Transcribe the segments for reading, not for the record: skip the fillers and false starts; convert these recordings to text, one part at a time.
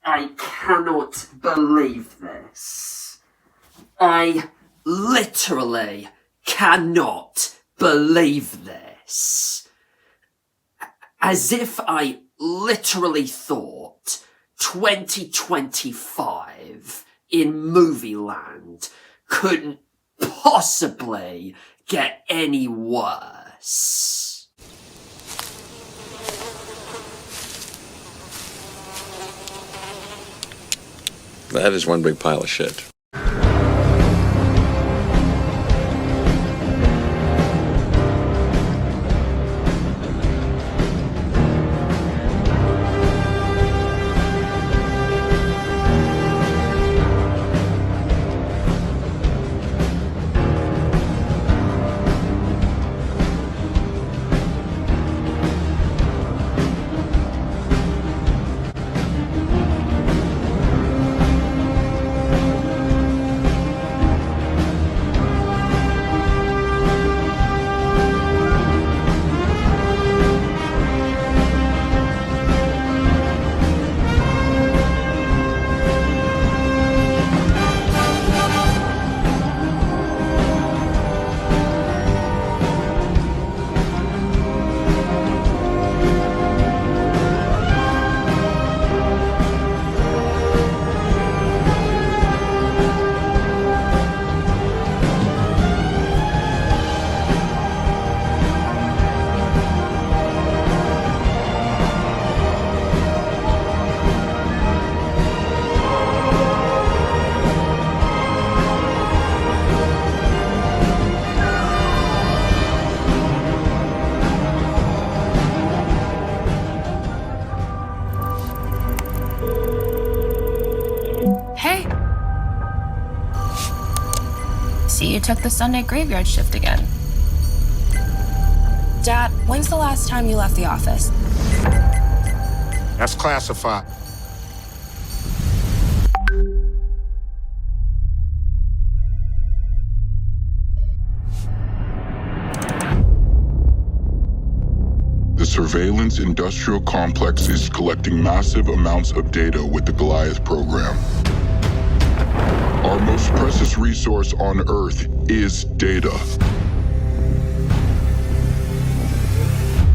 I cannot believe this. I literally cannot believe this. As if I literally thought 2025 in Movieland couldn't possibly get any worse. That is one big pile of shit. Hey. See, you took the Sunday graveyard shift again. Dad, when's the last time you left the office? That's classified. The surveillance industrial complex is collecting massive amounts of data with the Goliath program. Our most precious resource on Earth is data.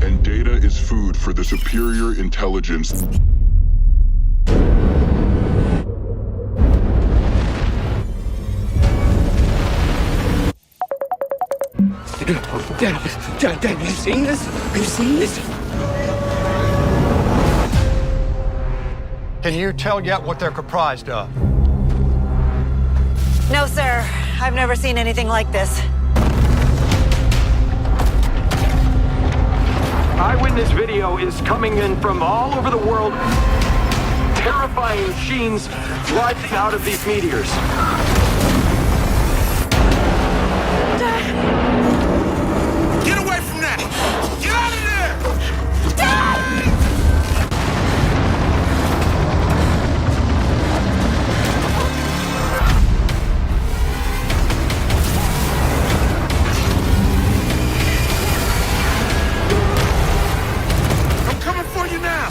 And data is food for the superior intelligence Dad, have you seen this? Have you seen this? Can you tell yet what they're comprised of? No, sir. I've never seen anything like this. Eyewitness video is coming in from all over the world. Terrifying machines rising out of these meteors. Get away from that! Get out of there! I'm coming for you now!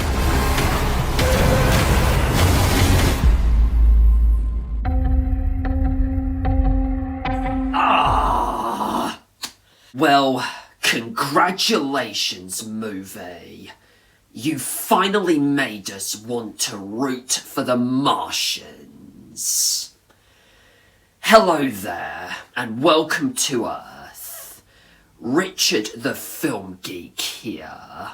Well, congratulations, movie. You finally made us want to root for the Martians. Hello there, and welcome to Earth. Richard the Film Geek here.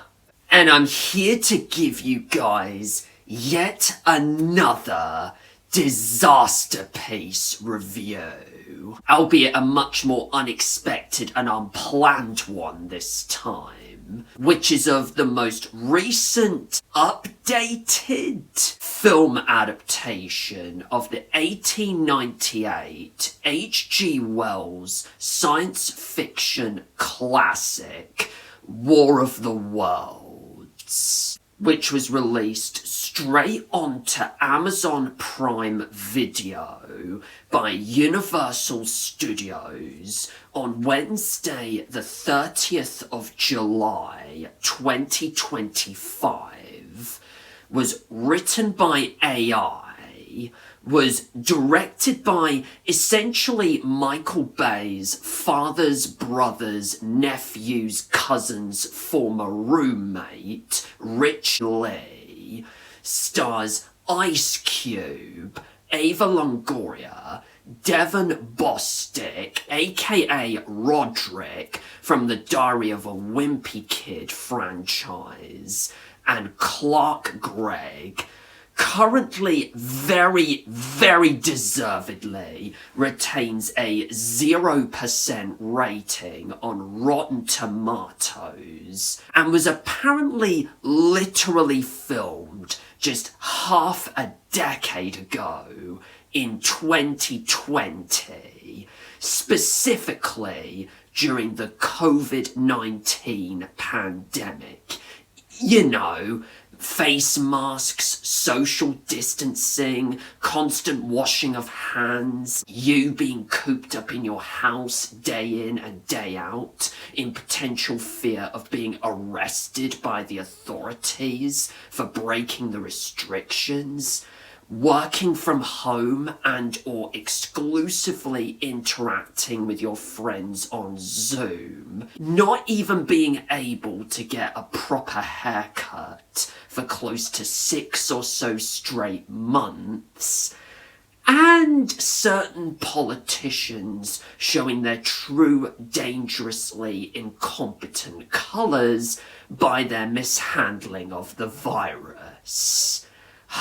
And I'm here to give you guys yet another disaster piece review, albeit a much more unexpected and unplanned one this time, which is of the most recent updated film adaptation of the 1898 H.G. Wells science fiction classic War of the Worlds, which was released straight onto Amazon Prime Video by Universal Studios on Wednesday the 30th of July 2025, was written by AI, was directed by essentially Michael Bay's father's brother's nephew's cousin's former roommate, Rich Lee, stars Ice Cube, Ava Longoria, Devon Bostick, aka Roderick from the Diary of a Wimpy Kid franchise, and Clark Gregg, currently very, very deservedly retains a 0% rating on Rotten Tomatoes, and was apparently literally filmed just half a decade ago in 2020, specifically during the COVID-19 pandemic. You know, face masks, social distancing, constant washing of hands, you being cooped up in your house day in and day out in potential fear of being arrested by the authorities for breaking the restrictions, working from home and or exclusively interacting with your friends on Zoom, not even being able to get a proper haircut for close to 6 or so straight months, and certain politicians showing their true dangerously incompetent colours by their mishandling of the virus.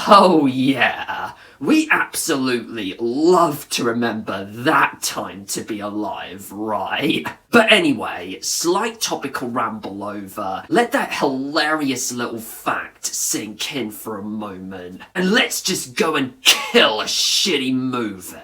Oh yeah, we absolutely love to remember that time to be alive, right? But anyway, slight topical ramble over. Let that hilarious little fact sink in for a moment, and let's just go and kill a shitty movie.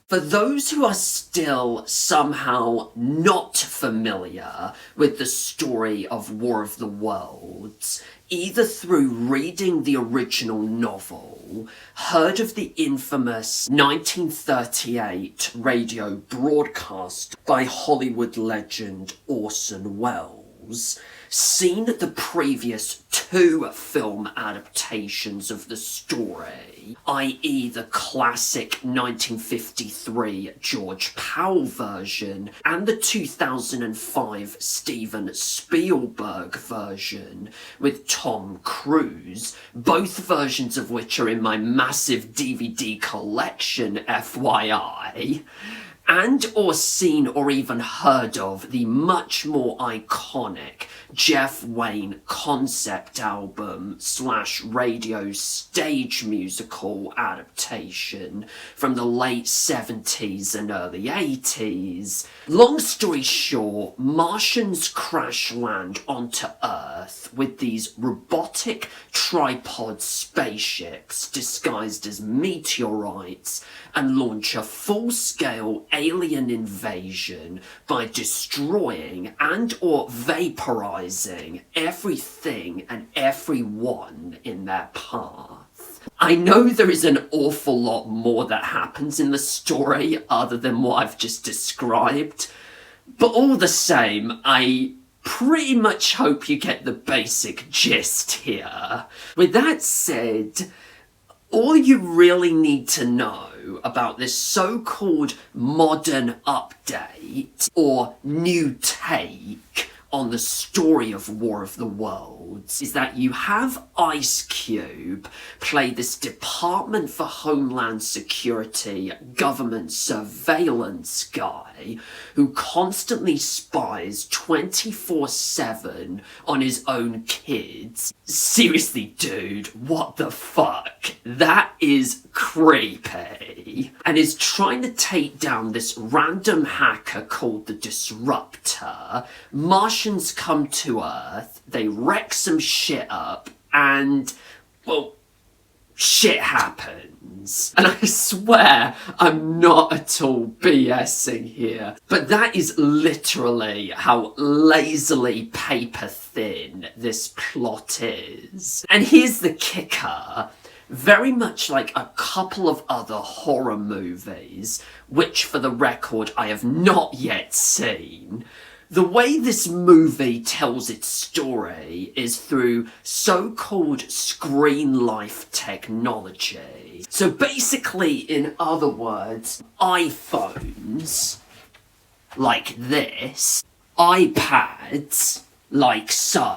For those who are still somehow not familiar with the story of War of the Worlds, either through reading the original novel, heard of the infamous 1938 radio broadcast by Hollywood legend Orson Welles, seen the previous 2 film adaptations of the story, i.e. the classic 1953 George Powell version and the 2005 Steven Spielberg version with Tom Cruise, both versions of which are in my massive DVD collection, FYI, and or seen or even heard of the much more iconic Jeff Wayne concept album / radio stage musical adaptation from the late 70s and early 80s. Long story short, Martians crash land onto Earth with these robotic tripod spaceships disguised as meteorites and launch a full-scale alien invasion by destroying and or vaporizing everything and everyone in their path. I know there is an awful lot more that happens in the story other than what I've just described, but all the same, I pretty much hope you get the basic gist here. With that said, all you really need to know about this so-called modern update or new take on the story of War of the Worlds is that you have Ice Cube play this Department for Homeland Security government surveillance guy who constantly spies 24/7 on his own kids. Seriously, dude, what the fuck? That is creepy. And is trying to take down this random hacker called the Disruptor. Martians come to Earth, they wreck some shit up, and, well, shit happens. And I swear I'm not at all BSing here, but that is literally how lazily paper thin this plot is. And here's the kicker. Very much like a couple of other horror movies, which for the record I have not yet seen, The way this movie tells its story is through so-called screen life technology. So basically, in other words, iPhones, like this, iPads, like so,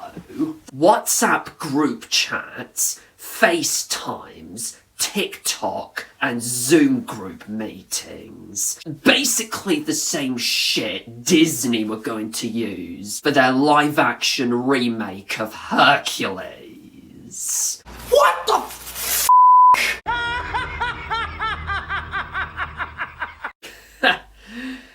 WhatsApp group chats, FaceTimes, TikTok, and Zoom group meetings. Basically the same shit Disney were going to use for their live-action remake of Hercules. What the f***?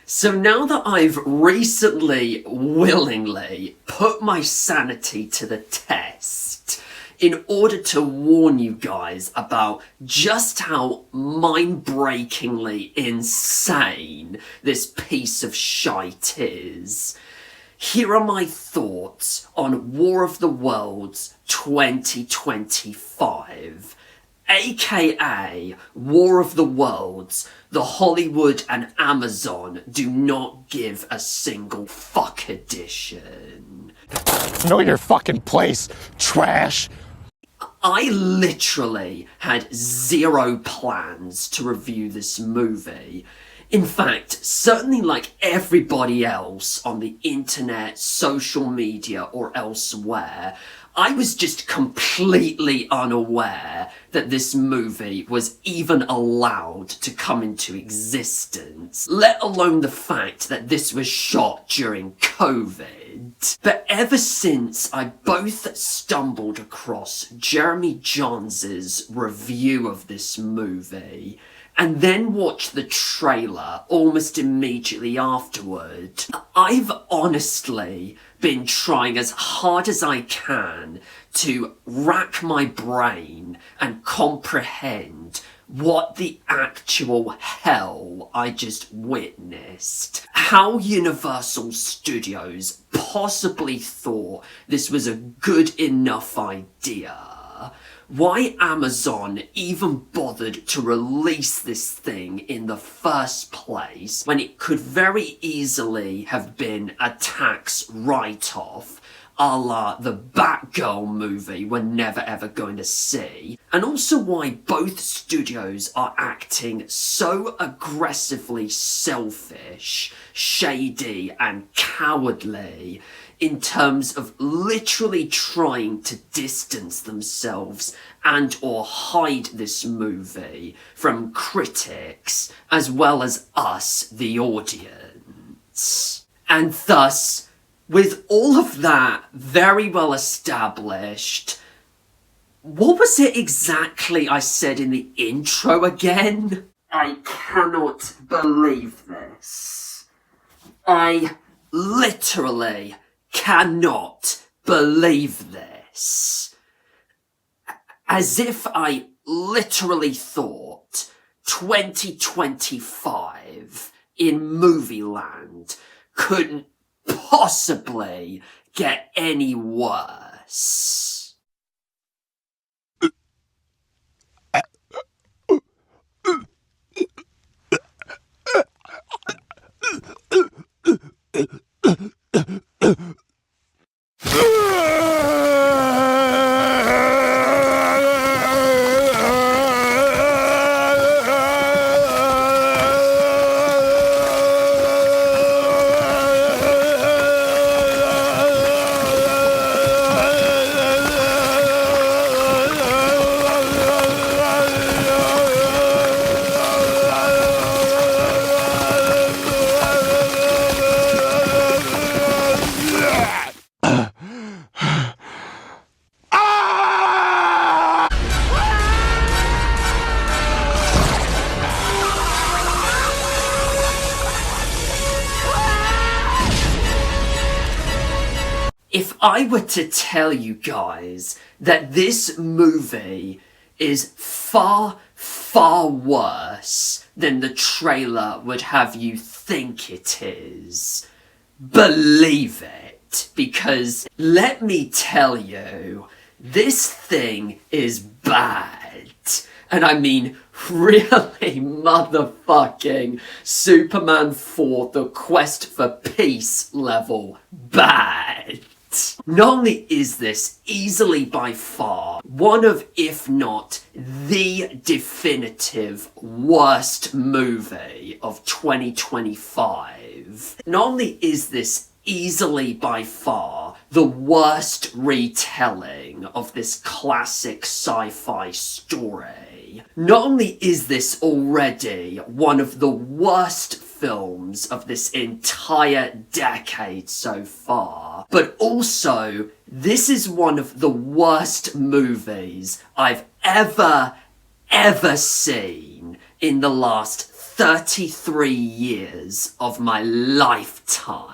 So now that I've recently, willingly, put my sanity to the test, in order to warn you guys about just how mind-breakingly insane this piece of shite is, here are my thoughts on War of the Worlds 2025, aka War of the Worlds. The Hollywood and Amazon do not give a single fuck edition. Know your fucking place, trash. I literally had zero plans to review this movie. In fact, certainly like everybody else on the internet, social media, or elsewhere, I was just completely unaware that this movie was even allowed to come into existence, let alone the fact that this was shot during COVID. But ever since I both stumbled across Jeremy Johns' review of this movie, and then watched the trailer almost immediately afterward, I've honestly been trying as hard as I can to rack my brain and comprehend what the actual hell I just witnessed. How Universal Studios possibly thought this was a good enough idea. Why Amazon even bothered to release this thing in the first place when it could very easily have been a tax write-off, a la the Batgirl movie we're never ever going to see, and also why both studios are acting so aggressively selfish, shady, and cowardly in terms of literally trying to distance themselves and or hide this movie from critics as well as us, the audience. And thus, with all of that very well established, what was it exactly I said in the intro again? I cannot believe this. I literally cannot believe this. As if I literally thought 2025 in Movieland couldn't possibly get any worse. If I were to tell you guys that this movie is far, far worse than the trailer would have you think it is, believe it, because let me tell you, this thing is bad. And I mean really motherfucking Superman 4 The Quest for Peace level bad. Not only is this easily by far one of, if not the definitive worst movie of 2025, not only is this easily by far the worst retelling of this classic sci-fi story, not only is this already one of the worst films of this entire decade so far, but also this is one of the worst movies I've ever seen in the last 33 years of my lifetime.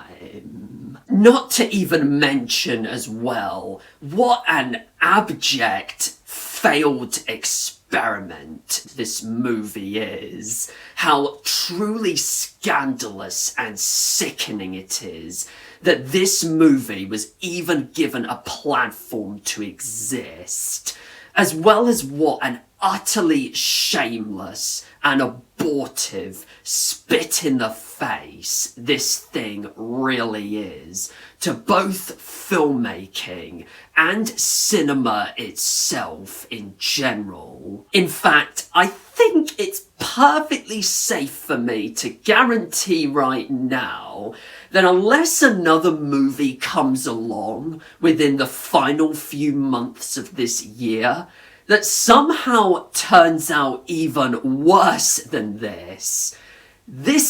Not to even mention as well what an abject failed experiment this movie is, how truly scandalous and sickening it is that this movie was even given a platform to exist, as well as what an utterly shameless and abortive spit in the face this thing really is to both filmmaking and cinema itself in general. In fact, I think it's perfectly safe for me to guarantee right now that unless another movie comes along within the final few months of this year that somehow turns out even worse than this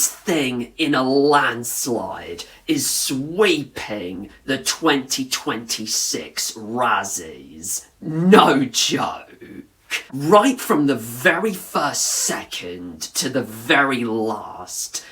thing in a landslide is sweeping the 2026 Razzies. No joke. Right from the very first second to the very last,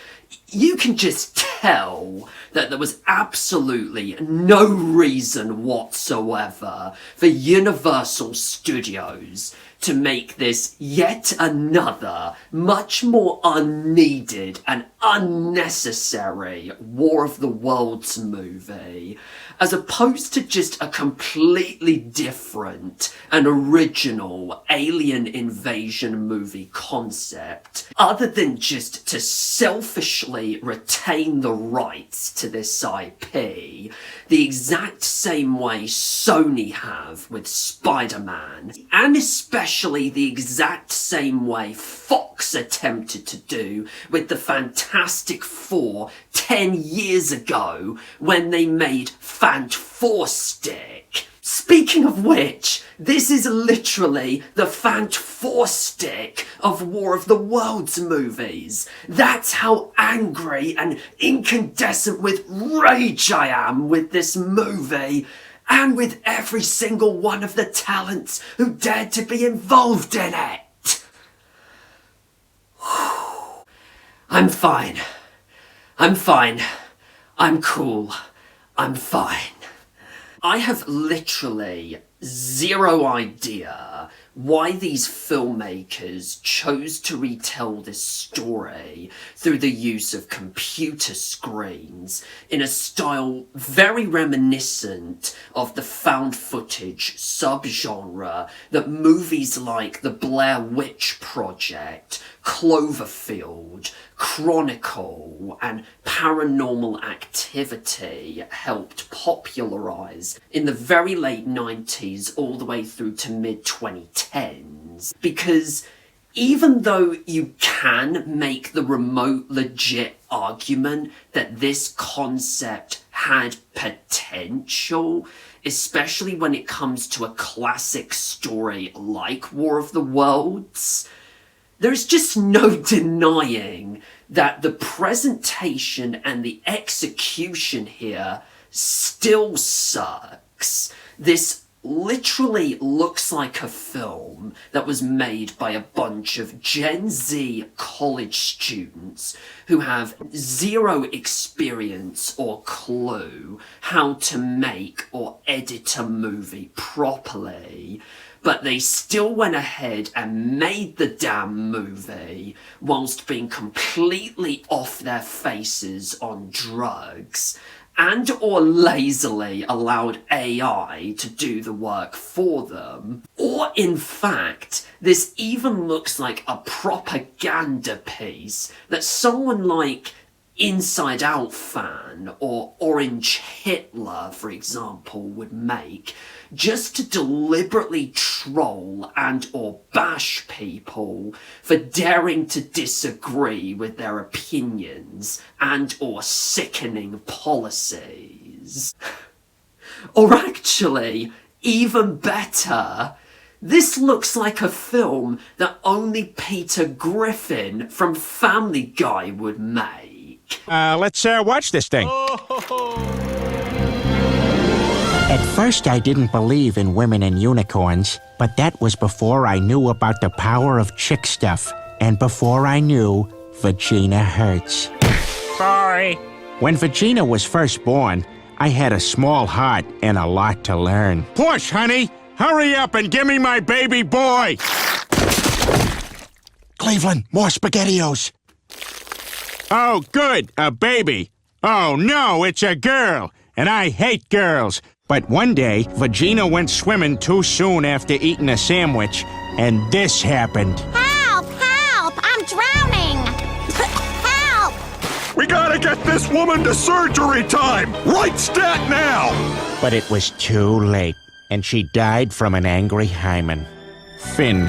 you can just tell that there was absolutely no reason whatsoever for Universal Studios to make this yet another, much more unneeded and unnecessary War of the Worlds movie, as opposed to just a completely different and original alien invasion movie concept, other than just to selfishly retain the rights to this IP, the exact same way Sony have with Spider-Man, and especially the exact same way Fox attempted to do with the Fantastic Four 10 years ago when they made Fant4stic. Speaking of which, this is literally the Fant4stic of War of the Worlds movies. That's how angry and incandescent with rage I am with this movie, and with every single one of the talents who dared to be involved in it. I'm fine. I'm fine. I'm cool. I'm fine. I have literally zero idea why these filmmakers chose to retell this story through the use of computer screens in a style very reminiscent of the found footage subgenre that movies like The Blair Witch Project, Cloverfield, Chronicle, and Paranormal Activity helped popularise in the very late 90s all the way through to mid-2010s. Because even though you can make the remote legit argument that this concept had potential, especially when it comes to a classic story like War of the Worlds, there's just no denying that the presentation and the execution here still sucks. This literally looks like a film that was made by a bunch of Gen Z college students who have zero experience or clue how to make or edit a movie properly. But they still went ahead and made the damn movie whilst being completely off their faces on drugs. and or lazily allowed AI to do the work for them, or in fact, this even looks like a propaganda piece that someone like Inside Out fan or Orange Hitler, for example, would make just to deliberately troll and or bash people for daring to disagree with their opinions and or sickening policies. Or actually, even better, this looks like a film that only Peter Griffin from Family Guy would make. Let's watch this thing. At first, I didn't believe in women and unicorns, but that was before I knew about the power of chick stuff, and before I knew Vagina hurts. Sorry. When Vagina was first born, I had a small heart and a lot to learn. Push, honey! Hurry up and give me my baby boy! Cleveland, more SpaghettiOs. Oh, good, a baby. Oh, no, it's a girl, and I hate girls. But one day, Vagina went swimming too soon after eating a sandwich, and this happened. Help! Help! I'm drowning! Help! We gotta get this woman to surgery time! Right stat now! But it was too late, and she died from an angry hymen. Finn.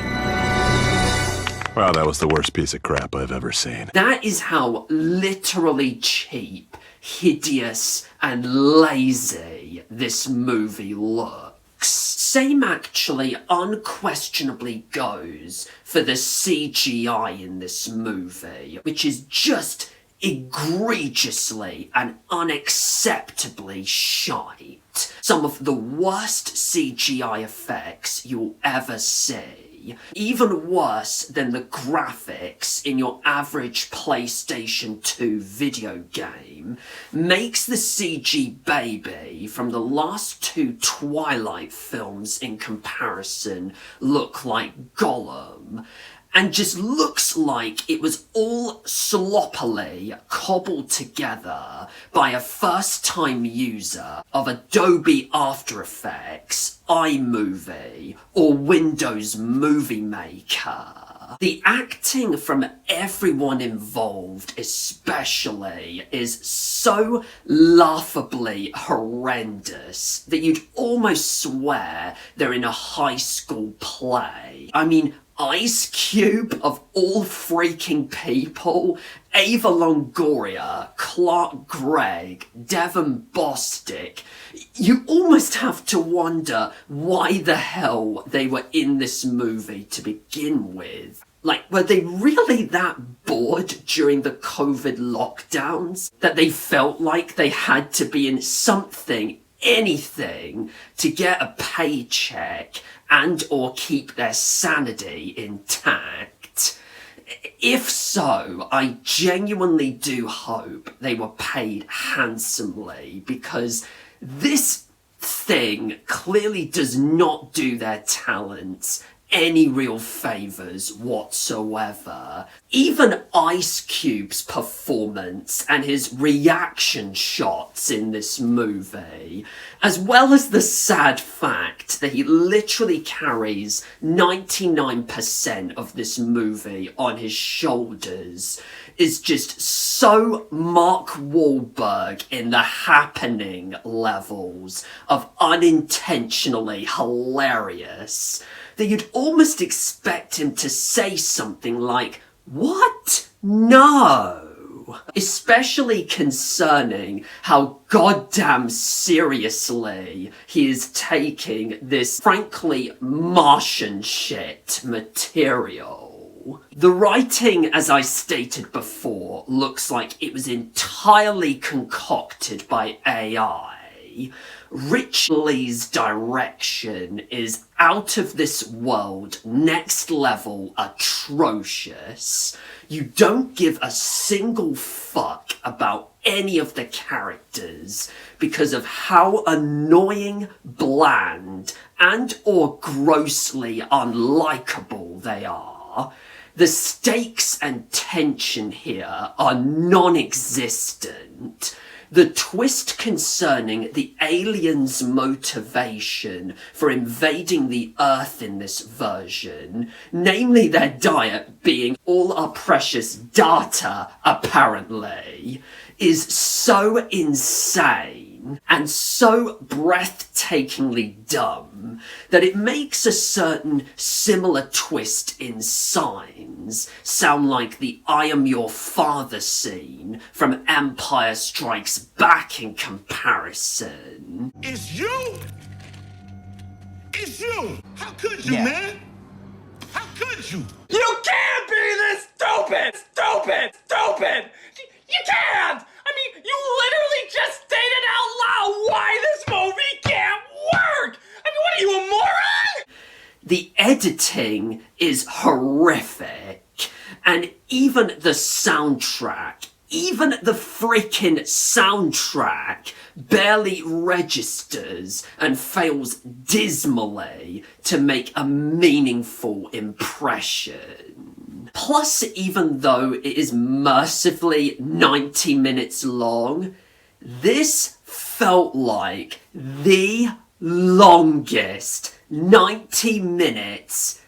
Wow, that was the worst piece of crap I've ever seen. That is how literally cheap, hideous, and lazy this movie looks. Same actually unquestionably goes for the CGI in this movie, which is just egregiously and unacceptably shite. Some of the worst CGI effects you'll ever see. Even worse than the graphics in your average PlayStation 2 video game, makes the CG baby from the last two Twilight films in comparison look like Gollum, and just looks like it was all sloppily cobbled together by a first-time user of Adobe After Effects, iMovie, or Windows Movie Maker. The acting from everyone involved especially is so laughably horrendous that you'd almost swear they're in a high school play. I mean, Ice Cube, of all freaking people, Ava Longoria, Clark Gregg, Devon Bostick. You almost have to wonder why the hell they were in this movie to begin with. Like, were they really that bored during the COVID lockdowns that they felt like they had to be in something, anything, to get a paycheck and or keep their sanity intact? If so, I genuinely do hope they were paid handsomely, because this thing clearly does not do their talents any real favours whatsoever. Even Ice Cube's performance and his reaction shots in this movie, as well as the sad fact that he literally carries 99% of this movie on his shoulders, is just so Mark Wahlberg in the Happening levels of unintentionally hilarious that you'd almost expect him to say something like, "What? No!" Especially concerning how goddamn seriously he is taking this frankly Martian shit material. The writing, as I stated before, looks like it was entirely concocted by AI. Rich Lee's direction is out of this world, next level atrocious. You don't give a single fuck about any of the characters because of how annoying, bland, and or grossly unlikable they are. The stakes and tension here are non-existent. The twist concerning the aliens' motivation for invading the Earth in this version, namely their diet being all our precious data, apparently, is so insane and so breathtakingly dumb that it makes a certain similar twist in Signs sound like the I Am Your Father scene from Empire Strikes Back in comparison. It's you! It's you! How could you, man? How could you? You can't be this stupid! You can't! I mean, you literally just stated out loud why this movie can't work! I mean, what are you, a moron? The editing is horrific, and even the soundtrack, even the freaking soundtrack barely registers and fails dismally to make a meaningful impression. Plus, even though it is mercifully 90 minutes long, this felt like the longest 90 minutes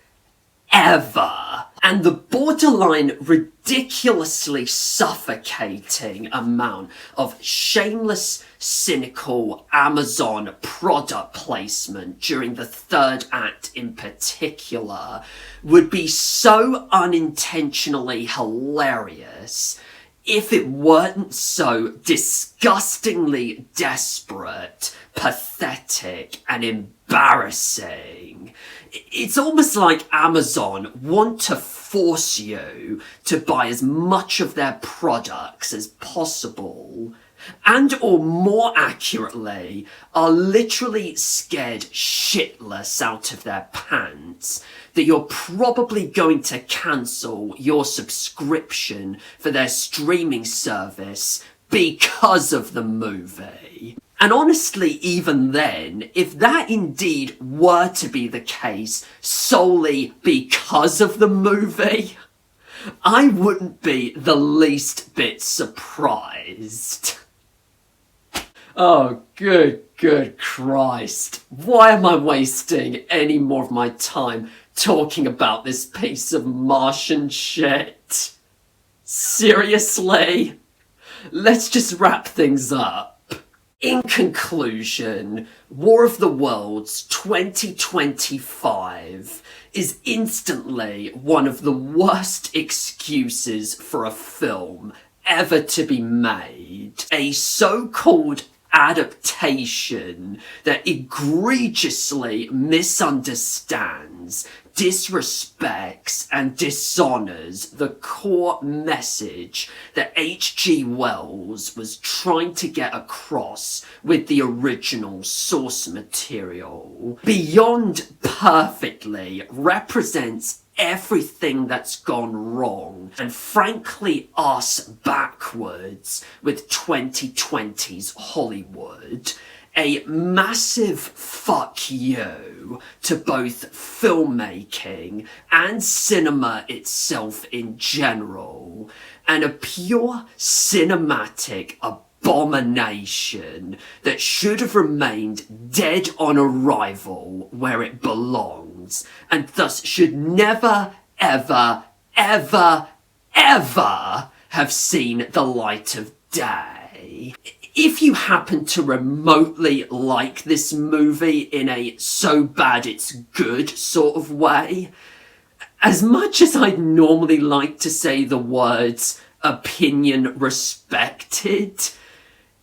ever. And the borderline ridiculously suffocating amount of shameless, cynical Amazon product placement during the third act in particular would be so unintentionally hilarious if it weren't so disgustingly desperate, pathetic, and embarrassing. It's almost like Amazon want to force you to buy as much of their products as possible, and or more accurately, are literally scared shitless out of their pants that you're probably going to cancel your subscription for their streaming service because of the movie. And honestly, even then, if that indeed were to be the case solely because of the movie, I wouldn't be the least bit surprised. Oh, good Christ. Why am I wasting any more of my time talking about this piece of Martian shit? Seriously? Let's just wrap things up. In conclusion, War of the Worlds 2025 is instantly one of the worst excuses for a film ever to be made. A so-called adaptation that egregiously misunderstands, disrespects, and dishonors the core message that H.G. Wells was trying to get across with the original source material. Beyond perfectly represents everything that's gone wrong, and frankly arse backwards with 2020's Hollywood. A massive fuck you to both filmmaking and cinema itself in general, and a pure cinematic abomination that should have remained dead on arrival where it belongs, and thus should never, ever, ever, ever have seen the light of day. If you happen to remotely like this movie in a so bad it's good sort of way, as much as I'd normally like to say the words opinion respected,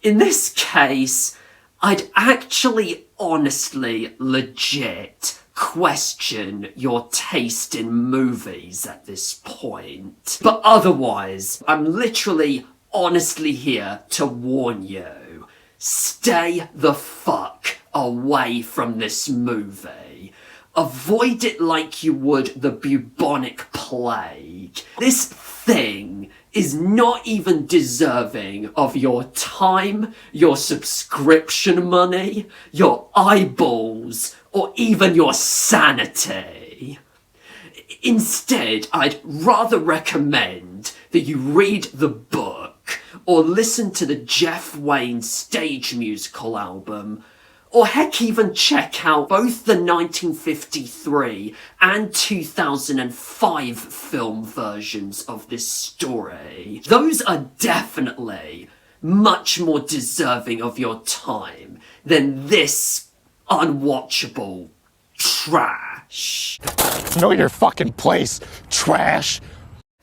in this case, I'd actually honestly legit question your taste in movies at this point. But otherwise, I'm literally honestly here to warn you. Stay the fuck away from this movie. Avoid it like you would the bubonic plague. This thing is not even deserving of your time, your subscription money, your eyeballs, or even your sanity. Instead, I'd rather recommend that you read the book, or listen to the Jeff Wayne stage musical album, or heck even check out both the 1953 and 2005 film versions of this story. Those are definitely much more deserving of your time than this unwatchable trash. Know your fucking place, trash.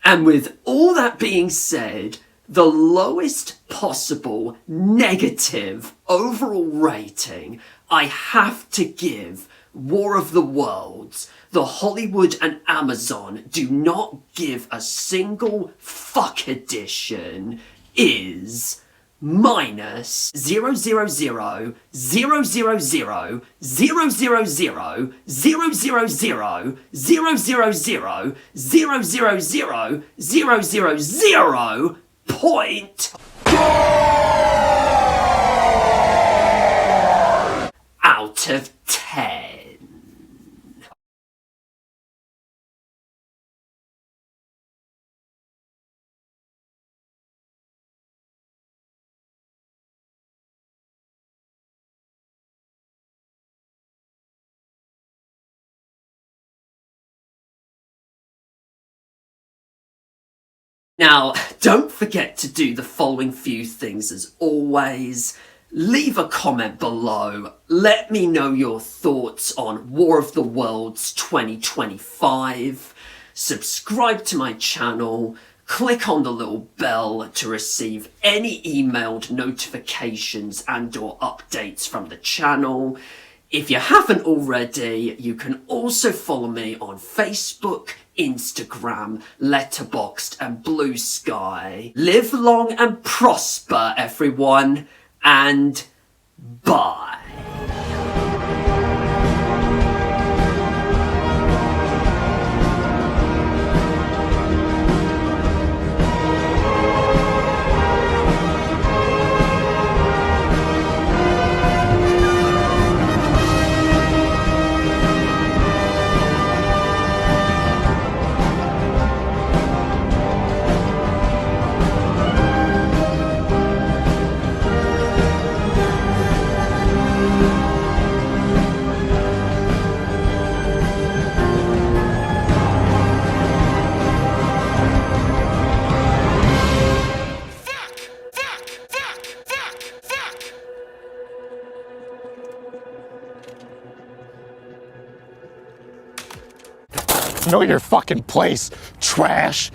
And with all that being said, the lowest possible negative overall rating I have to give War of the Worlds, the Hollywood and Amazon do not give a single fuck edition, is minus 0.00000000000000000 point out of 10. Now, don't forget to do the following few things as always. Leave a comment below. Let me know your thoughts on War of the Worlds 2025. Subscribe to my channel. Click on the little bell to receive any emailed notifications and or updates from the channel. If you haven't already, you can also follow me on Facebook, Instagram, Letterboxd and Blue Sky. Live long and prosper, everyone, and bye. Know your fucking place, trash.